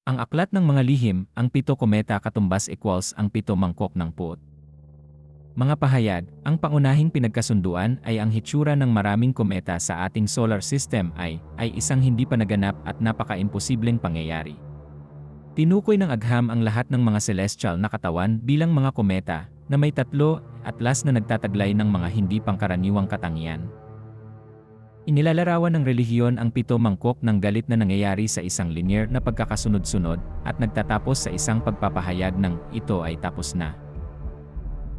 Ang aklat ng mga lihim, ang 7 kometa katumbas equals ang 7 mangkok ng puot. Mga pahayag, ang pangunahing pinagkasunduan ay ang hitsura ng maraming kometa sa ating solar system ay isang hindi pa naganap at napaka-imposibleng pangyayari. Tinukoy ng agham ang lahat ng mga celestial na katawan bilang mga kometa na may 3 atlas na nagtataglay ng mga hindi pangkaraniwang katangian. Inilalarawan ng relihiyon ang 7 mangkok ng galit na nangyayari sa isang linear na pagkakasunod-sunod at nagtatapos sa isang pagpapahayag ng ito ay tapos na.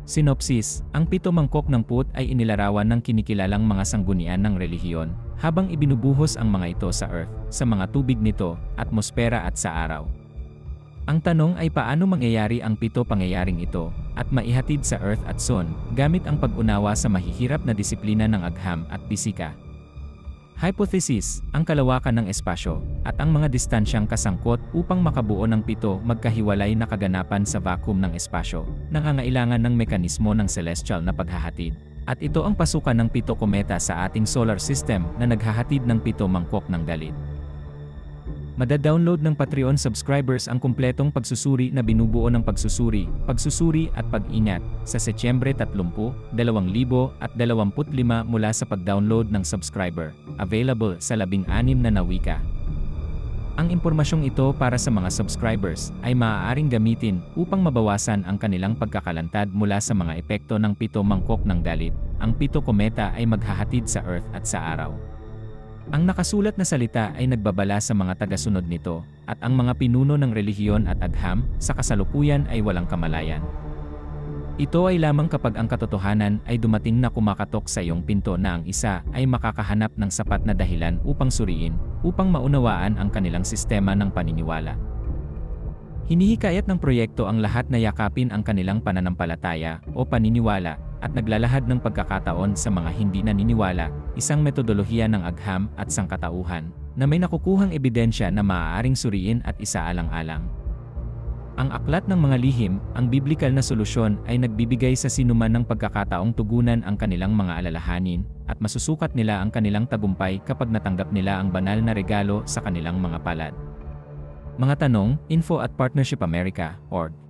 Synopsis, ang 7 mangkok ng puot ay inilarawan ng kinikilalang mga sanggunian ng relihiyon, habang ibinubuhos ang mga ito sa Earth, sa mga tubig nito, atmosfera at sa araw. Ang tanong ay paano mangyayari ang 7 pangyayaring ito, at maihatid sa Earth at Sun, gamit ang pag-unawa sa mahihirap na disiplina ng agham at pisika. Hypothesis, ang kalawakan ng espasyo, at ang mga distansyang kasangkot upang makabuo ng 7 magkahiwalay na kaganapan sa vacuum ng espasyo, nangangailangan ng mekanismo ng celestial na paghahatid. At ito ang pasukan ng 7 kometa sa ating solar system na naghahatid ng 7 mangkok ng galit. Mada-download ng Patreon subscribers ang kumpletong pagsusuri na binubuo ng pagsusuri at pag-ingat sa Setyembre 30, 2025 mula sa pag-download ng subscriber, available sa 16 na wika. Ang impormasyong ito para sa mga subscribers ay maaaring gamitin upang mabawasan ang kanilang pagkakalantad mula sa mga epekto ng 7 mangkok ng galit. Ang 7 kometa ay maghahatid sa Earth at sa araw. Ang nakasulat na salita ay nagbabala sa mga tagasunod nito, at ang mga pinuno ng relihiyon at agham sa kasalukuyan ay walang kamalayan. Ito ay lamang kapag ang katotohanan ay dumating na kumakatok sa iyong pinto na ang isa ay makakahanap ng sapat na dahilan upang suriin, upang maunawaan ang kanilang sistema ng paniniwala. Hinihikayat ng proyekto ang lahat na yakapin ang kanilang pananampalataya o paniniwala at naglalahad ng pagkakataon sa mga hindi naniniwala, isang metodolohiya ng agham at sangkatauhan na may nakukuhang ebidensya na maaaring suriin at isaalang-alang. Ang aklat ng mga lihim, ang biblikal na solusyon ay nagbibigay sa sinuman ng pagkakataong tugunan ang kanilang mga alalahanin at masusukat nila ang kanilang tagumpay kapag natanggap nila ang banal na regalo sa kanilang mga palad. Mga tanong, info@partnershipamerica.org